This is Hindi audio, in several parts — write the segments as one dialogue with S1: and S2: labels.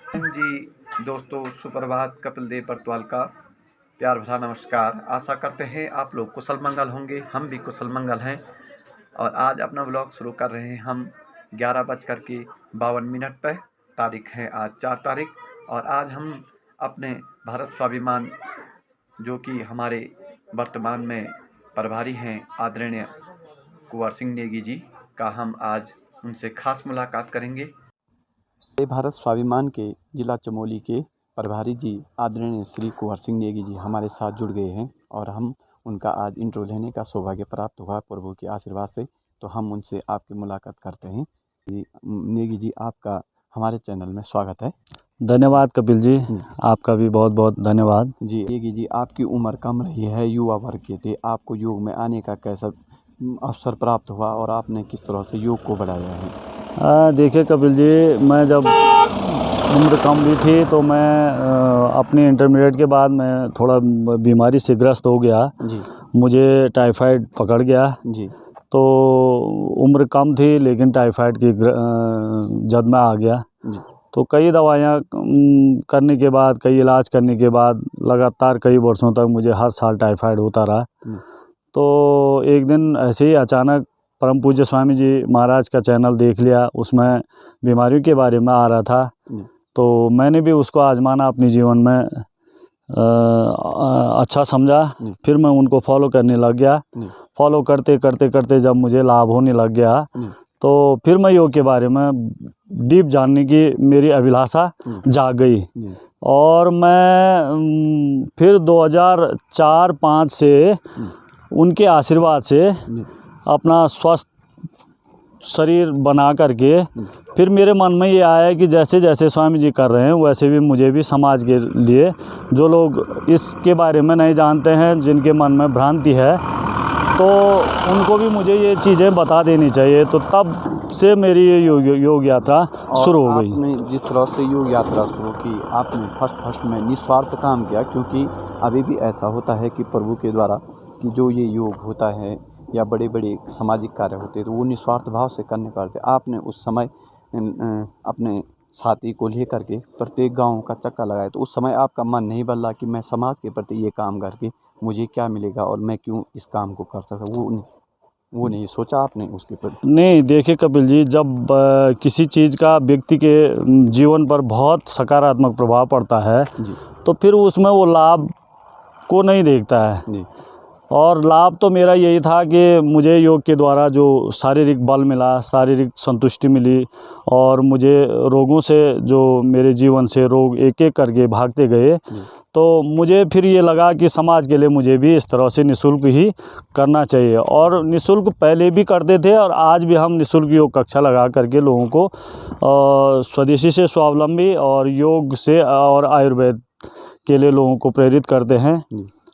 S1: जी दोस्तों, सुप्रभात। कपिल देव बरतवाल का प्यार भरा नमस्कार। आशा करते हैं आप लोग कुशल मंगल होंगे। हम भी कुशल मंगल हैं और आज अपना ब्लॉग शुरू कर रहे हैं हम 11:52 पर। तारीख है आज 4 तारीख और आज हम अपने भारत स्वाभिमान जो कि हमारे वर्तमान में प्रभारी हैं आदरणीय कुंवर सिंह नेगी जी का हम आज उनसे खास मुलाकात करेंगे। भारत स्वाभिमान के जिला चमोली के प्रभारी जी आदरणीय श्री कुंवर सिंह नेगी जी हमारे साथ जुड़ गए हैं और हम उनका आज इंट्रो लेने का सौभाग्य प्राप्त हुआ प्रभु के आशीर्वाद से। तो हम उनसे आपकी मुलाकात करते हैं। नेगी जी, आपका हमारे चैनल में स्वागत है।
S2: धन्यवाद कपिल जी, आपका भी बहुत बहुत धन्यवाद।
S1: जी नेगी जी, आपकी उम्र कम रही है, युवा वर्ग के थे, आपको योग में आने का कैसा अवसर प्राप्त हुआ और आपने किस तरह से योग को बढ़ाया है?
S2: देखिए कपिल जी, मैं जब उम्र कम भी थी तो मैं अपने इंटरमीडिएट के बाद मैं थोड़ा बीमारी से ग्रस्त हो गया
S1: जी।
S2: मुझे टाइफाइड पकड़ गया
S1: जी।
S2: तो उम्र कम थी लेकिन टाइफाइड की जद में आ गया
S1: जी।
S2: तो कई दवाइयाँ करने के बाद, कई इलाज करने के बाद लगातार कई वर्षों तक मुझे हर साल टाइफाइड होता रहा। तो एक दिन ऐसे ही अचानक परम पूज्य स्वामी जी महाराज का चैनल देख लिया, उसमें बीमारियों के बारे में आ रहा था तो मैंने भी उसको आजमाना अपने जीवन में अच्छा समझा। फिर मैं उनको फॉलो करने लग गया। फॉलो करते करते करते जब मुझे लाभ होने लग गया तो फिर मैं योग के बारे में डीप जानने की मेरी अभिलाषा जाग गई और मैं फिर 2004-05 से उनके आशीर्वाद से अपना स्वस्थ शरीर बना करके फिर मेरे मन में ये आया कि जैसे जैसे स्वामी जी कर रहे हैं वैसे भी मुझे भी समाज के लिए, जो लोग इसके बारे में नहीं जानते हैं, जिनके मन में भ्रांति है, तो उनको भी मुझे ये चीज़ें बता देनी चाहिए। तो तब से मेरी ये योग यात्रा शुरू हो गई।
S1: आपने जिस तरह से योग यात्रा शुरू की, आपने फर्स्ट में निस्वार्थ काम किया, क्योंकि अभी भी ऐसा होता है कि प्रभु के द्वारा कि जो ये योग होता है या बड़े बड़े सामाजिक कार्य होते हैं तो वो निस्वार्थ भाव से करने पड़ते। आपने उस समय अपने साथी को लेकर के प्रत्येक गांव का चक्कर लगाया, तो उस समय आपका मन नहीं बदला कि मैं समाज के प्रति ये काम करके मुझे क्या मिलेगा और मैं क्यों इस काम को कर सकता? वो नहीं सोचा आपने उसके प्रति?
S2: नहीं, देखिए कपिल जी, जब किसी चीज़ का व्यक्ति के जीवन पर बहुत सकारात्मक प्रभाव पड़ता है तो फिर उसमें वो लाभ को नहीं देखता है जी। और लाभ तो मेरा यही था कि मुझे योग के द्वारा जो शारीरिक बल मिला, शारीरिक संतुष्टि मिली और मुझे रोगों से, जो मेरे जीवन से रोग एक एक करके भागते गए, तो मुझे फिर ये लगा कि समाज के लिए मुझे भी इस तरह से निःशुल्क ही करना चाहिए। और निःशुल्क पहले भी करते थे और आज भी हम निःशुल्क योग कक्षा लगा करके लोगों को स्वदेशी से स्वावलंबी और योग से और आयुर्वेद के लिए लोगों को प्रेरित करते हैं।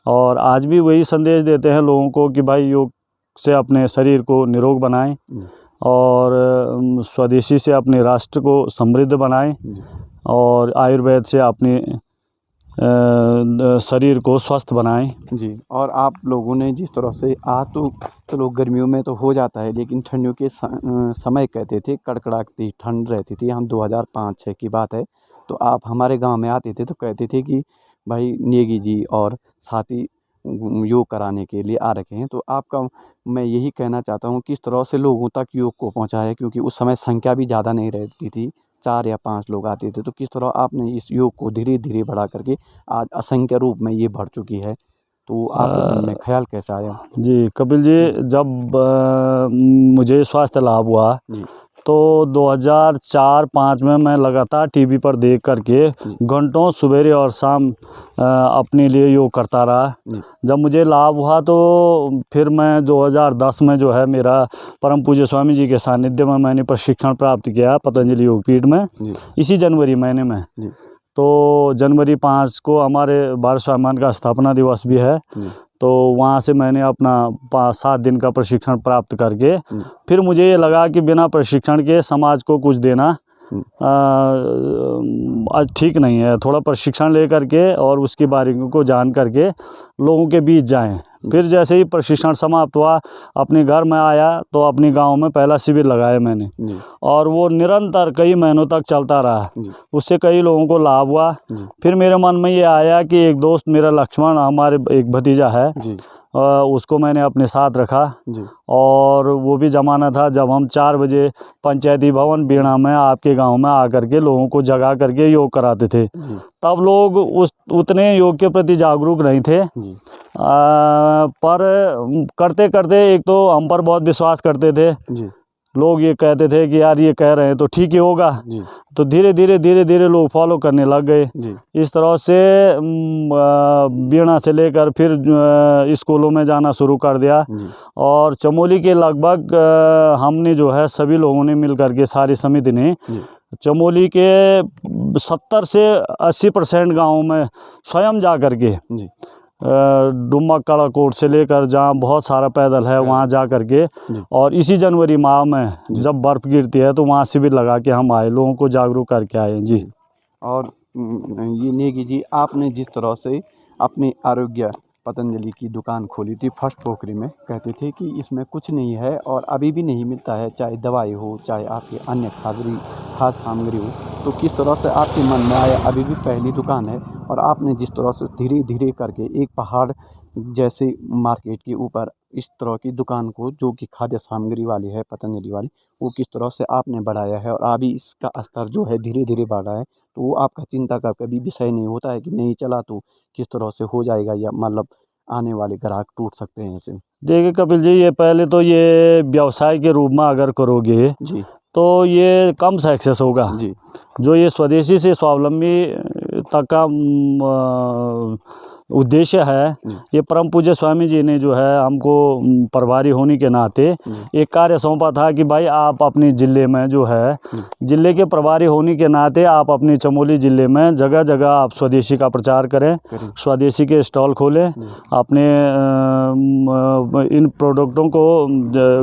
S2: और आज भी वही संदेश देते हैं लोगों को कि भाई योग से अपने शरीर को निरोग बनाएं और स्वदेशी से अपने राष्ट्र को समृद्ध बनाएं और आयुर्वेद से अपने शरीर को स्वस्थ बनाएं
S1: जी। और आप लोगों ने जिस तरह से तो चलो गर्मियों में तो हो जाता है, लेकिन ठंडियों के समय कहते थे कड़कड़ाती ठंड रहती थी। हम 2005-06 की बात है, तो आप हमारे गांव में आते थे तो कहते थे कि भाई नेगी जी और साथी योग कराने के लिए आ रखे हैं। तो आपका मैं यही कहना चाहता हूँ किस तरह से लोगों तक योग को पहुँचाया, क्योंकि उस समय संख्या भी ज़्यादा नहीं रहती थी, 4 या 5 लोग आते थे। तो किस तरह आपने इस योग को धीरे धीरे बढ़ा करके आज असंख्य रूप में ये बढ़ चुकी है, तो आपके मन में ख्याल कैसा आया?
S2: जी कपिल जी, जब मुझे स्वास्थ्य लाभ हुआ तो 2004-05 में मैं लगातार टीवी पर देख करके घंटों सुबह और शाम अपने लिए योग करता रहा। जब मुझे लाभ हुआ तो फिर मैं 2010 में जो है मेरा परम पूज्य स्वामी जी के सानिध्य में मैंने प्रशिक्षण प्राप्त किया पतंजलि योगपीठ में, इसी जनवरी महीने में। तो जनवरी 5 को हमारे भारत स्वाभिमान का स्थापना दिवस भी है, तो वहाँ से मैंने अपना 5-7 दिन का प्रशिक्षण प्राप्त करके फिर मुझे ये लगा कि बिना प्रशिक्षण के समाज को कुछ देना ठीक नहीं है। थोड़ा प्रशिक्षण ले करके और उसकी बारीकियों को जान करके लोगों के बीच जाएं। फिर जैसे ही प्रशिक्षण समाप्त हुआ, अपने घर में आया तो अपने गांव में पहला शिविर लगाया मैंने
S1: जी।
S2: और वो निरंतर कई महीनों तक चलता रहा।
S1: जी।
S2: उससे कई लोगों को लाभ हुआ।
S1: जी।
S2: फिर मेरे मन में ये आया कि एक दोस्त मेरा लक्ष्मण, हमारे एक भतीजा है
S1: जी।
S2: उसको मैंने अपने साथ रखा
S1: जी।
S2: और वो भी ज़माना था जब हम 4 बजे पंचायती भवन बीणा में आपके गांव में आकर के लोगों को जगा करके योग कराते थे।
S1: जी।
S2: तब लोग उतने योग के प्रति जागरूक नहीं थे।
S1: जी।
S2: पर करते करते एक तो हम पर बहुत विश्वास करते थे।
S1: जी।
S2: लोग ये कहते थे कि यार ये कह रहे हैं तो ठीक ही होगा।
S1: जी।
S2: तो धीरे धीरे लोग फॉलो करने लग गए।
S1: जी।
S2: इस तरह से बीणा से लेकर फिर स्कूलों में जाना शुरू कर दिया।
S1: जी।
S2: और चमोली के लगभग हमने जो है सभी लोगों ने मिल करके, सारी समिति ने चमोली के 70 से 80% गाँवों में स्वयं जा करके डुम्मा कड़ा कोट से लेकर जहाँ बहुत सारा पैदल है वहाँ जा करके, और इसी जनवरी माह में जब बर्फ़ गिरती है तो वहाँ शिविर लगा के हम आए, लोगों को जागरूक करके आए। जी।
S1: और ये नेगी जी, आपने जिस तरह से अपने आरोग्य पतंजलि की दुकान खोली थी फर्स्ट पोखरी में, कहते थे कि इसमें कुछ नहीं है और अभी भी नहीं मिलता है, चाहे दवाई हो चाहे आपके अन्य खाद्य सामग्री हो, तो किस तरह से आपके मन में आया? अभी भी पहली दुकान है और आपने जिस तरह से धीरे धीरे करके एक पहाड़ जैसे मार्केट के ऊपर इस तरह की दुकान को, जो कि खाद्य सामग्री वाली है पतंजलि वाली, वो किस तरह से आपने बढ़ाया है और अभी इसका स्तर जो है धीरे धीरे बढ़ रहा है, तो वो आपका चिंता का कभी विषय नहीं होता है कि नहीं चला तो किस तरह से हो जाएगा, या मतलब आने वाले ग्राहक टूट सकते हैं ऐसे?
S2: देखिए कपिल जी, ये पहले तो ये व्यवसाय के रूप में अगर करोगे जी तो ये कम सक्सेस होगा जी। जो ये स्वदेशी से स्वावलंबी तक का उद्देश्य है, ये परम पूज्य स्वामी जी ने जो है हमको प्रभारी होने के नाते एक कार्य सौंपा था कि भाई आप अपने ज़िले में जो है, ज़िले के प्रभारी होने के नाते आप अपने चमोली ज़िले में जगह जगह आप स्वदेशी का प्रचार करें, स्वदेशी के स्टॉल खोलें, अपने इन प्रोडक्टों को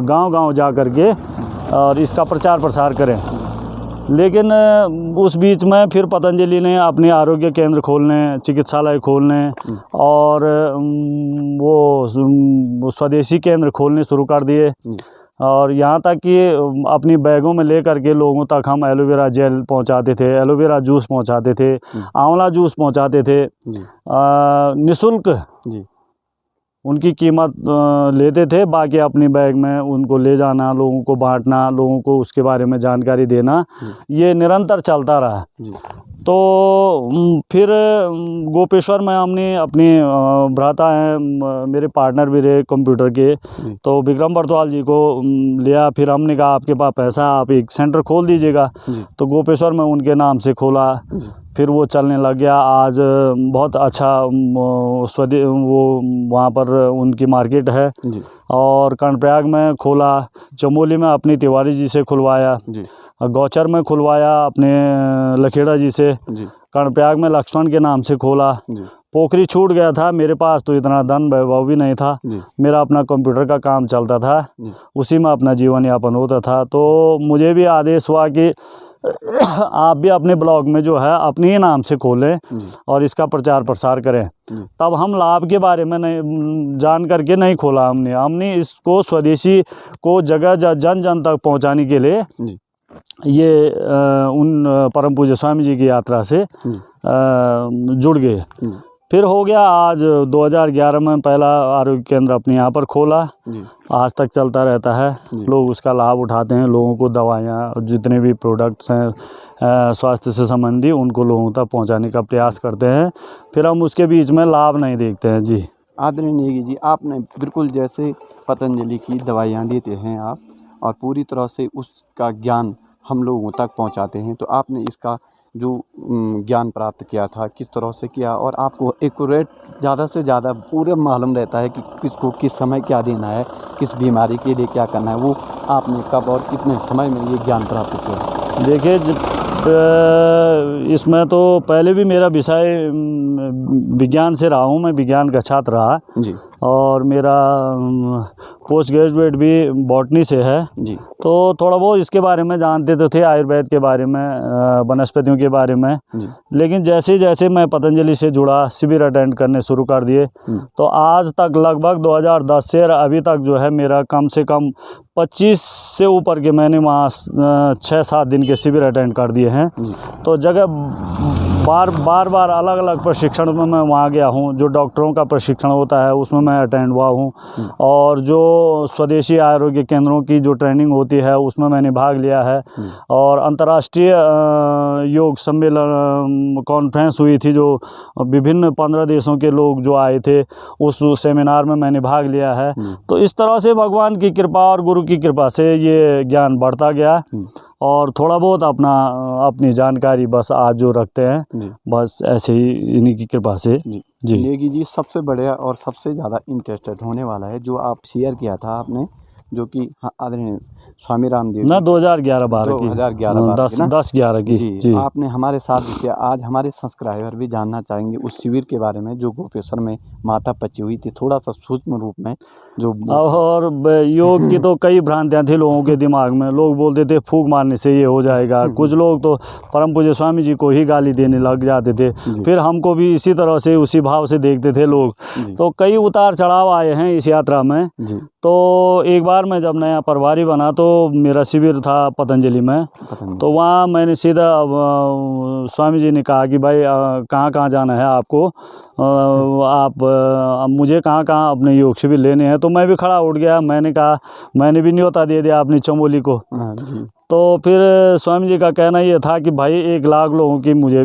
S2: गांव-गांव जा कर के और इसका प्रचार प्रसार करें। लेकिन उस बीच में फिर पतंजलि ने अपने आरोग्य केंद्र खोलने, चिकित्सालय खोलने और वो स्वदेशी केंद्र खोलने शुरू कर दिए। और यहाँ तक कि अपनी बैगों में ले करके लोगों तक हम एलोवेरा जेल पहुँचाते थे, एलोवेरा जूस पहुँचाते थे, आंवला जूस पहुँचाते थे निःशुल्क। उनकी कीमत लेते थे, बाकी अपनी बैग में उनको ले जाना, लोगों को बांटना, लोगों को उसके बारे में जानकारी देना, ये निरंतर चलता रहा। तो फिर गोपेश्वर में हमने अपने भ्राता हैं, मेरे पार्टनर भी रहे कंप्यूटर के, तो विक्रम बरतवाल जी को लिया। फिर हमने कहा आपके पास पैसा, आप एक सेंटर खोल दीजिएगा। तो गोपेश्वर में उनके नाम से खोला, फिर वो चलने लग गया। आज बहुत अच्छा वो वहाँ पर उनकी मार्केट है। और कर्णप्रयाग में खोला, चमोली में अपनी तिवारी जी से खुलवाया, गौचर में खुलवाया अपने लखेड़ा जी से, कर्णप्रयाग में लक्ष्मण के नाम से खोला। पोखरी छूट गया था, मेरे पास तो इतना धन वैभव भी नहीं था, मेरा अपना कंप्यूटर का काम चलता था, उसी में अपना जीवन यापन होता था। तो मुझे भी आदेश हुआ कि आप भी अपने ब्लॉग में जो है अपने ही नाम से खोलें और इसका प्रचार प्रसार करें। तब हम लाभ के बारे में नहीं जान करके नहीं खोला, हमने इसको स्वदेशी को जगह जन जन तक पहुंचाने के लिए ये उन परम पूज्य स्वामी जी की यात्रा से जुड़ गए। फिर हो गया, आज 2011 में पहला आरोग्य केंद्र अपने यहाँ पर खोला, आज तक चलता रहता है। लोग उसका लाभ उठाते हैं, लोगों को दवाइयाँ, जितने भी प्रोडक्ट्स हैं स्वास्थ्य से संबंधी, उनको लोगों तक पहुँचाने का प्रयास करते हैं। फिर हम उसके बीच में लाभ नहीं देखते हैं जी।
S1: आदरणीय नेगी जी, आपने बिल्कुल जैसे पतंजलि की दवाइयाँ देते हैं आप, और पूरी तरह से उसका ज्ञान हम लोगों तक पहुँचाते हैं, तो आपने इसका जो ज्ञान प्राप्त किया था किस तरह से किया, और आपको एक्यूरेट ज़्यादा से ज़्यादा पूरा मालूम रहता है कि किसको किस समय क्या देना है, किस बीमारी के लिए क्या करना है, वो आपने कब और कितने समय में ये ज्ञान प्राप्त किया?
S2: देखिए, इसमें तो पहले भी मेरा विषय विज्ञान से रहा हूँ, मैं विज्ञान का छात्र रहा जी। और मेरा पोस्ट ग्रेजुएट भी बॉटनी से है
S1: जी।
S2: तो थोड़ा बहुत इसके बारे में जानते तो थे, आयुर्वेद के बारे में, वनस्पतियों के बारे में। लेकिन जैसे जैसे मैं पतंजलि से जुड़ा, शिविर अटेंड करने शुरू कर दिए, तो आज तक लगभग 2010 से अभी तक जो है मेरा कम से कम 25 से ऊपर के मैंने वहाँ 6-7 दिन के शिविर अटेंड कर दिए हैं। तो जगह बार अलग अलग प्रशिक्षण में मैं वहाँ गया हूँ। जो डॉक्टरों का प्रशिक्षण होता है उसमें मैं अटेंड हुआ हूँ, और जो स्वदेशी आरोग्य केंद्रों की जो ट्रेनिंग होती है उसमें मैंने भाग लिया है। और अंतर्राष्ट्रीय योग सम्मेलन कॉन्फ्रेंस हुई थी, जो विभिन्न 15 देशों के लोग जो आए थे, उस सेमिनार में मैंने भाग लिया है। तो इस तरह से भगवान की कृपा और गुरु की कृपा से ये ज्ञान बढ़ता गया, और थोड़ा बहुत अपनी जानकारी बस आज जो रखते हैं, बस ऐसे ही इन्हीं की कृपा से। जी
S1: नेगी जी, सबसे बढ़िया और सबसे ज़्यादा इंटरेस्टेड होने वाला है जो आप शेयर किया था आपने, जो कि आदरणीय स्वामी रामदेव
S2: ना 2011-12 की 10-11 की
S1: जी, आपने हमारे साथ किया। आज हमारे सब्सक्राइबर भी जानना चाहेंगे उस शिविर के बारे में जो गोपेश्वर में माता पची हुई थी, थोड़ा सा सूक्ष्म रूप में जो।
S2: और योग की तो कई भ्रांतियां थी लोगों के दिमाग में। लोग बोलते थे फूंक मारने से ये हो जाएगा, कुछ लोग तो परम पूज्य स्वामी जी को ही गाली देने लग जाते थे, फिर हमको भी इसी तरह से उसी भाव से देखते थे लोग। तो कई उतार चढ़ाव आए हैं इस यात्रा में। तो एक बार मैं जब नया प्रभारी बना तो मेरा शिविर था पतंजलि में, तो वहाँ मैंने सीधा स्वामी जी ने कहा कि भाई कहाँ जाना है आपको, आप मुझे कहाँ अपने योग शिविर लेने हैं। तो मैं भी खड़ा उठ गया, मैंने कहा मैंने भी न्योता दे दिया अपनी चमोली को। तो फिर स्वामी जी का कहना ये था कि भाई 1 लाख लोगों की मुझे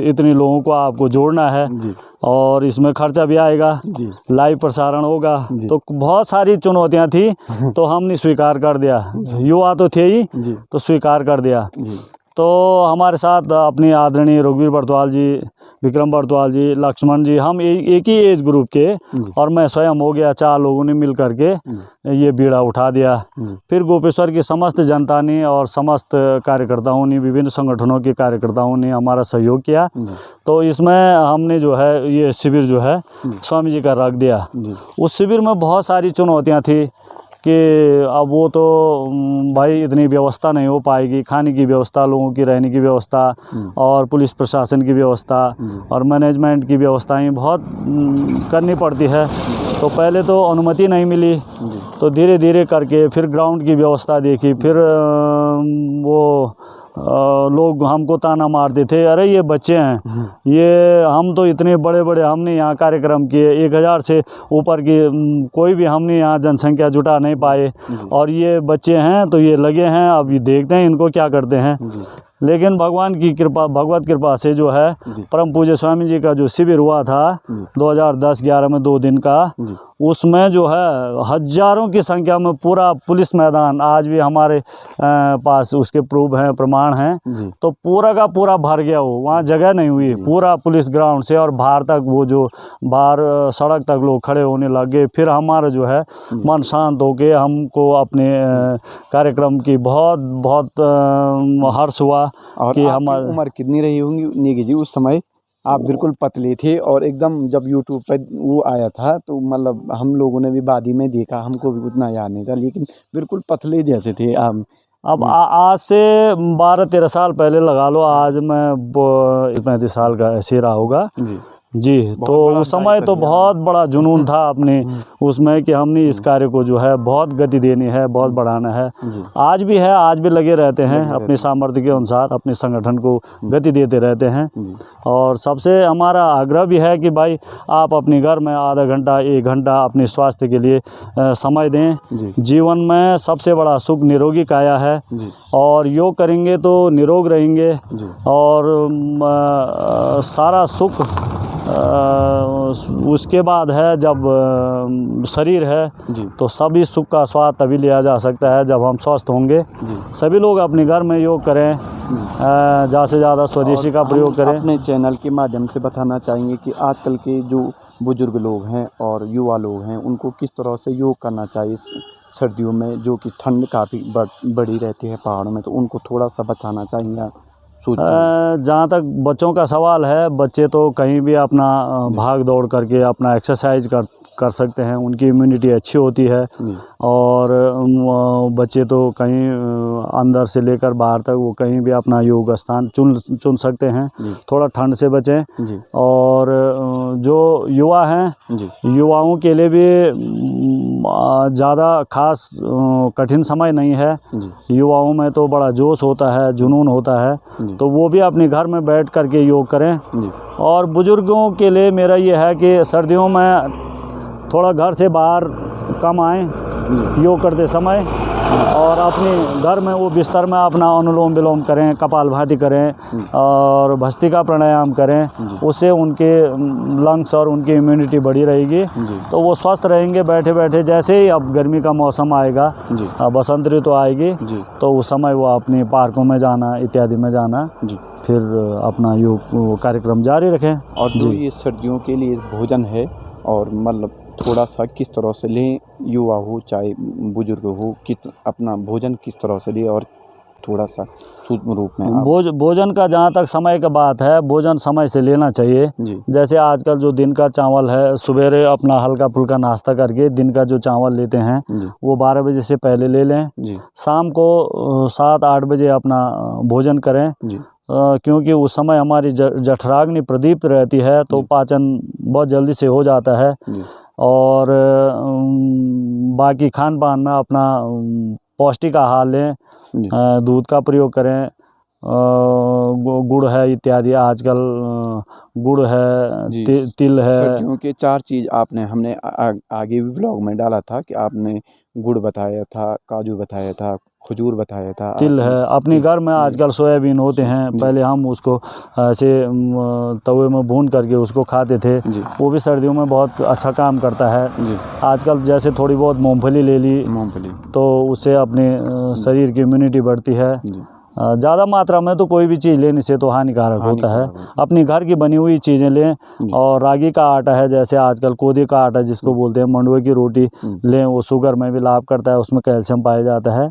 S2: इतने लोगों को आपको जोड़ना है, और इसमें खर्चा भी आएगा, लाइव प्रसारण होगा, तो बहुत सारी चुनौतियां थी। तो हमने स्वीकार कर दिया, युवा तो थे ही, तो स्वीकार कर दिया। तो हमारे साथ अपने आदरणीय रघुवीर बर्तवाल जी, विक्रम बर्तवाल जी, लक्ष्मण जी, हम एक ही एज ग्रुप के, और मैं स्वयं हो गया, 4 लोगों ने मिल करके ये बीड़ा उठा दिया। फिर गोपेश्वर की समस्त जनता ने और समस्त कार्यकर्ताओं ने, विभिन्न संगठनों के कार्यकर्ताओं ने हमारा सहयोग किया। तो इसमें हमने जो है ये शिविर जो है स्वामी जी का रख दिया। उस शिविर में बहुत सारी चुनौतियाँ थी कि अब वो तो भाई इतनी व्यवस्था नहीं हो पाएगी, खाने की व्यवस्था, लोगों की रहने की व्यवस्था, और पुलिस प्रशासन की व्यवस्था और मैनेजमेंट की व्यवस्थाएं बहुत करनी पड़ती है। तो पहले तो अनुमति नहीं मिली, तो धीरे धीरे करके फिर ग्राउंड की व्यवस्था देखी। फिर वो लोग हमको ताना मारते थे, अरे ये बच्चे हैं, ये हम तो इतने बड़े बड़े हमने यहाँ कार्यक्रम किए, 1000 से ऊपर की कोई भी हमने यहाँ जनसंख्या जुटा नहीं पाए, और ये बच्चे हैं तो ये लगे हैं, अब ये देखते हैं इनको क्या करते हैं। लेकिन भगवान की कृपा, भगवत कृपा से जो है परम पूज्य स्वामी जी का जो शिविर हुआ था 2010-11 में 2 दिन का, उसमें जो है हजारों की संख्या में पूरा पुलिस मैदान, आज भी हमारे पास उसके प्रूफ हैं, प्रमाण हैं, तो पूरा का पूरा भर गया। वो वहाँ जगह नहीं हुई, पूरा पुलिस ग्राउंड से और बाहर तक, वो जो बाहर सड़क तक लोग खड़े होने लगे। फिर हमारा जो है मन शांत होके हमको अपने कार्यक्रम की बहुत हर्ष हुआ।
S1: और
S2: कि
S1: हमारी उम्र कितनी रही होंगी नेगी जी उस समय? आप बिल्कुल पतले थे, और एकदम जब यूट्यूब पर वो आया था तो मतलब हम लोगों ने भी वादी में देखा, हमको भी उतना याद नहीं था, लेकिन बिल्कुल पतले जैसे थे आप।
S2: अब आज से 12-13 साल पहले लगा लो, आज मैं 35 साल का ऐसे रहा होगा जी। तो उस समय तो बहुत बड़ा जुनून था अपने उसमें कि हमने इस कार्य को जो है बहुत गति देनी है, बहुत बढ़ाना है। आज भी है, आज भी लगे रहते हैं अपने सामर्थ्य के अनुसार, अपने संगठन को गति देते रहते हैं। और सबसे हमारा आग्रह भी है कि भाई आप अपने घर में आधा घंटा 1 घंटा अपने स्वास्थ्य के लिए समय दें। जीवन में सबसे बड़ा सुख निरोगी काया है, और योग करेंगे तो निरोग रहेंगे, और सारा सुख उसके बाद है। जब शरीर है तो सभी सुख का स्वाद तभी लिया जा सकता है जब हम स्वस्थ होंगे। सभी लोग अपने घर में योग करें, ज़्यादा से ज़्यादा स्वदेशी का प्रयोग करें।
S1: अपने चैनल के माध्यम से बताना चाहेंगे कि आजकल के जो बुजुर्ग लोग हैं और युवा लोग हैं, उनको किस तरह से योग करना चाहिए सर्दियों में, जो कि ठंड काफ़ी बड़ी रहती है पहाड़ों में, तो उनको थोड़ा सा बताना चाहिए।
S2: जहाँ तक बच्चों का सवाल है, बच्चे तो कहीं भी अपना भाग दौड़ करके अपना एक्सरसाइज कर सकते हैं, उनकी इम्यूनिटी अच्छी होती है। और बच्चे तो कहीं अंदर से लेकर बाहर तक वो कहीं भी अपना योग स्थान चुन सकते हैं। थोड़ा ठंड से बचें। और जो युवा हैं, युवाओं के लिए भी ज़्यादा खास कठिन समय नहीं है। युवाओं में तो बड़ा जोश होता है, जुनून होता है, तो वो भी अपने घर में बैठ कर के योग करें। और बुज़ुर्गों के लिए मेरा ये है कि सर्दियों में थोड़ा घर से बाहर कम आएँ योग करते समय, और अपने घर में वो बिस्तर में अपना अनुलोम विलोम करें, कपालभाति करें और भस्त्रिका प्राणायाम करें। उससे उनके लंग्स और उनकी इम्यूनिटी बढ़ी रहेगी, तो वो स्वस्थ रहेंगे बैठे बैठे। जैसे ही अब गर्मी का मौसम आएगा, बसंत ऋतु आएगी, तो उस समय वो अपने पार्कों में जाना इत्यादि में जाना, फिर अपना योग कार्यक्रम जारी रखें।
S1: और जो ये सर्दियों के लिए भोजन है, और मतलब थोड़ा सा किस तरह से लें, युवा हो चाहे बुजुर्ग हो, अपना भोजन किस तरह से लें, और थोड़ा सा सूक्ष्म रूप में
S2: भोजन का जहाँ तक समय का बात है, भोजन समय से लेना चाहिए। जैसे आजकल जो दिन का चावल है, सवेरे अपना हल्का फुल्का नाश्ता करके दिन का जो चावल लेते हैं वो 12 बजे से पहले ले लें। शाम को 7-8 बजे अपना भोजन करें, क्योंकि उस समय हमारी जठराग्नि प्रदीप्त रहती है, तो पाचन बहुत जल्दी से हो जाता है। और बाकी खान पान में अपना पौष्टिक आहार लें, दूध का प्रयोग करें, गुड़ है इत्यादि, आजकल गुड़ है, तिल है।
S1: सर्दियों के 4 चीज़ आपने हमने आगे भी ब्लॉग में डाला था कि आपने गुड़ बताया था, काजू बताया था, खजूर बताया था,
S2: तिल है। अपने घर में आजकल सोयाबीन होते हैं, पहले हम उसको ऐसे तवे में भून करके उसको खाते थे, वो भी सर्दियों में बहुत अच्छा काम करता है। आजकल जैसे थोड़ी बहुत मूंगफली ले ली, तो उससे अपने शरीर की इम्यूनिटी बढ़ती है। ज़्यादा मात्रा में तो कोई भी चीज़ लेने से तो हानिकारक होता है। अपनी घर की बनी हुई चीज़ें लें, और रागी का आटा है, जैसे आजकल कोदे का आटा जिसको बोलते हैं, मंडुए की रोटी लें, वो शुगर में भी लाभ करता है, उसमें कैल्शियम पाया जाता है,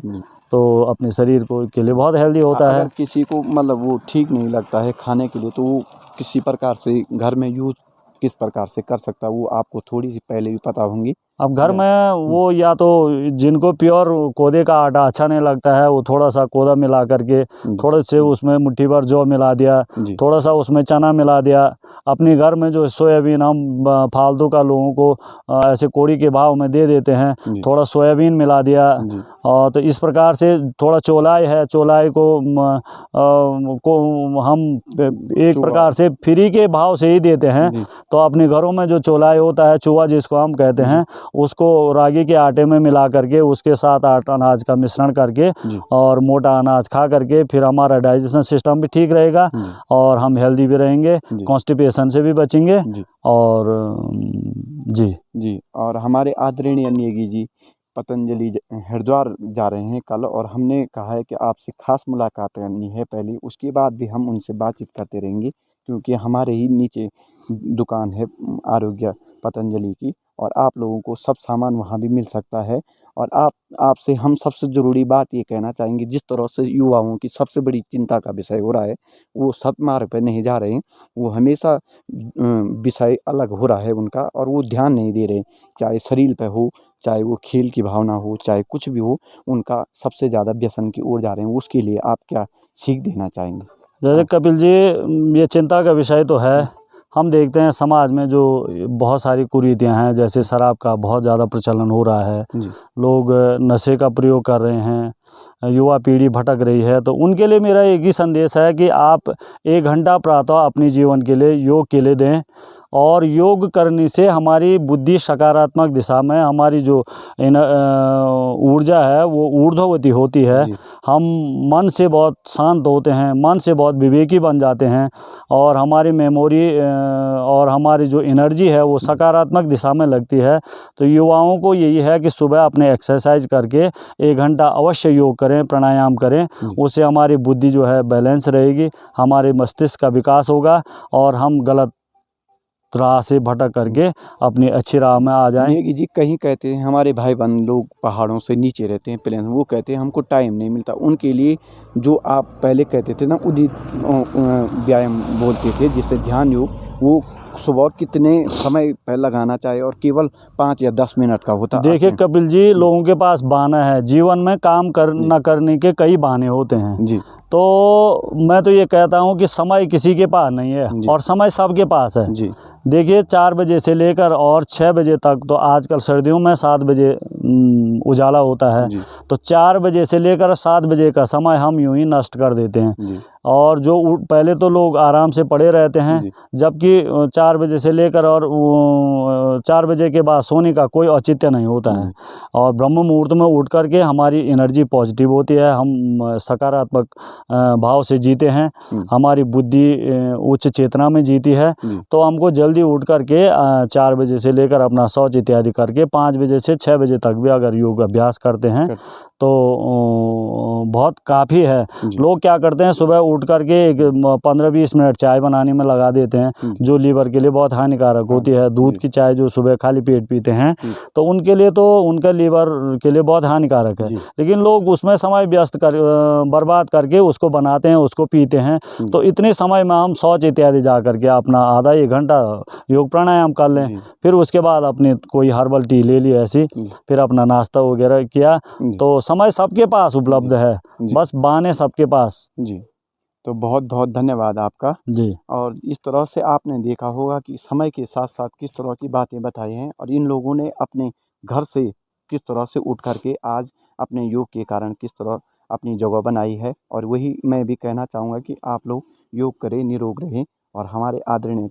S2: तो अपने शरीर को के लिए बहुत हेल्दी होता है।
S1: अगर किसी को मतलब वो ठीक नहीं लगता है खाने के लिए, तो वो किसी प्रकार से घर में यूज किस प्रकार से कर सकता है, वो आपको थोड़ी सी पहले भी पता होंगी।
S2: अब घर में वो या तो जिनको प्योर कोदे का आटा अच्छा नहीं लगता है, वो थोड़ा सा कोदा मिला करके, थोड़े से उसमें मुट्ठी भर जौ मिला दिया, थोड़ा सा उसमें चना मिला दिया। अपने घर में जो सोयाबीन हम फालतू का लोगों को ऐसे कोड़ी के भाव में दे देते हैं, थोड़ा सोयाबीन मिला दिया। और तो इस प्रकार से थोड़ा चौलाई है, चौलाई को हम एक प्रकार से फ्री के भाव से ही देते हैं। तो अपने घरों में जो चौलाई होता है, चूहा जिसको हम कहते हैं, उसको रागी के आटे में मिला करके, उसके साथ 8 अनाज का मिश्रण करके और मोटा अनाज खा करके, फिर हमारा डाइजेशन सिस्टम भी ठीक रहेगा और हम हेल्दी भी रहेंगे, कॉन्स्टिपेशन से भी बचेंगे। और जी
S1: और हमारे आदरणीय नेगी जी पतंजलि हरिद्वार जा रहे हैं कल, और हमने कहा है कि आपसे खास मुलाकात करनी है पहले, उसके बाद भी हम उनसे बातचीत करते रहेंगे, क्योंकि हमारे ही नीचे दुकान है आरोग्य पतंजलि की, और आप लोगों को सब सामान वहाँ भी मिल सकता है। और आपसे हम सबसे ज़रूरी बात ये कहना चाहेंगे, जिस तरह से युवाओं की सबसे बड़ी चिंता का विषय हो रहा है, वो सतमार्ग पर नहीं जा रहे हैं, वो हमेशा विषय अलग हो रहा है उनका, और वो ध्यान नहीं दे रहे, चाहे शरीर पे हो, चाहे वो खेल की भावना हो, चाहे कुछ भी हो, उनका सबसे ज़्यादा व्यसन की ओर जा रहे हैं। उसके लिए आप क्या सीख देना चाहेंगे?
S2: जैसे कपिल जी, ये चिंता का विषय तो है। हम देखते हैं समाज में जो बहुत सारी कुरीतियाँ हैं, जैसे शराब का बहुत ज़्यादा प्रचलन हो रहा है, लोग नशे का प्रयोग कर रहे हैं, युवा पीढ़ी भटक रही है। तो उनके लिए मेरा एक ही संदेश है कि आप 1 घंटा प्रातः अपने जीवन के लिए योग के लिए दें, और योग करने से हमारी बुद्धि सकारात्मक दिशा में, हमारी जो ऊर्जा है वो ऊर्ध्वगति होती है। हम मन से बहुत शांत होते हैं, मन से बहुत विवेकी बन जाते हैं, और हमारी मेमोरी और हमारी जो एनर्जी है वो सकारात्मक दिशा में लगती है। तो युवाओं को यही है कि सुबह अपने एक्सरसाइज करके 1 घंटा अवश्य योग करें, प्राणायाम करें। उससे हमारी बुद्धि जो है बैलेंस रहेगी, हमारे मस्तिष्क का विकास होगा, और हम गलत राह से भटक करके अपनी अच्छी राह में आ जाएं।
S1: नेगी जी कहीं कहते हैं हमारे भाई बहन लोग पहाड़ों से नीचे रहते हैं प्लेन, वो कहते हैं हमको टाइम नहीं मिलता, उनके लिए जो आप पहले कहते थे ना उदित व्यायाम बोलते थे जिससे ध्यान योग, वो सुबह कितने समय पर लगाना चाहिए और केवल 5 या 10 मिनट का होता?
S2: देखिए कपिल जी, लोगों के पास बहाना है, जीवन में काम न करने के कई बहाने होते हैं
S1: जी।
S2: तो मैं तो ये कहता हूँ कि समय किसी के पास नहीं है और समय सबके पास है
S1: जी।
S2: देखिए 4 बजे से लेकर और 6 बजे तक, तो आजकल सर्दियों में 7 बजे उजाला होता है, तो 4 बजे से लेकर 7 बजे का समय हम यूं ही नष्ट कर देते हैं। और जो पहले तो लोग आराम से पड़े रहते हैं, जबकि 4 बजे से लेकर और 4 बजे के बाद सोने का कोई औचित्य नहीं होता है। और ब्रह्म मुहूर्त में उठ करके हमारी एनर्जी पॉजिटिव होती है, हम सकारात्मक भाव से जीते हैं, हमारी बुद्धि उच्च चेतना में जीती है। तो हमको जल्दी उठ करके 4 बजे से लेकर अपना शौच इत्यादि करके 5 बजे से 6 बजे तक भी अगर योग अभ्यास करते हैं तो बहुत काफ़ी है। लोग क्या करते हैं, सुबह उठ करके 15-20 मिनट चाय बनाने में लगा देते हैं, जो लीवर के लिए बहुत हानिकारक होती है। दूध की चाय जो सुबह खाली पेट पीते हैं तो उनके लिए, तो उनका लीवर के लिए बहुत हानिकारक है, लेकिन लोग उसमें समय बर्बाद करके उसको बनाते हैं, उसको पीते हैं। तो इतने समय में हम शौच इत्यादि जा करके अपना आधा 1 घंटा योग प्राणायाम कर लें, फिर उसके बाद अपनी कोई हर्बल टी ले ली ऐसी, फिर अपना नाश्ता वगैरह किया, तो समय सबके पास उपलब्ध है, बस बहाने सबके पास।
S1: जी। तो बहुत बहुत धन्यवाद आपका
S2: जी।
S1: और इस तरह से आपने देखा होगा कि समय के साथ साथ किस तरह की बातें बताई हैं और इन लोगों ने अपने घर से किस तरह से उठ करके आज अपने योग के कारण किस तरह अपनी जगह बनाई है। और वही मैं भी कहना चाहूँगा कि आप लोग योग करें, निरोग रहें। और हमारे आदरणीय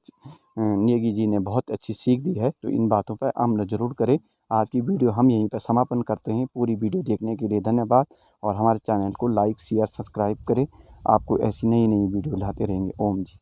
S1: नेगी जी ने बहुत अच्छी सीख दी है, तो इन बातों पर अमल ज़रूर करें। आज की वीडियो हम यहीं पर समापन करते हैं। पूरी वीडियो देखने के लिए धन्यवाद और हमारे चैनल को लाइक, शेयर, सब्सक्राइब करें। आपको ऐसी नई नई वीडियो लाते रहेंगे। ओम जी।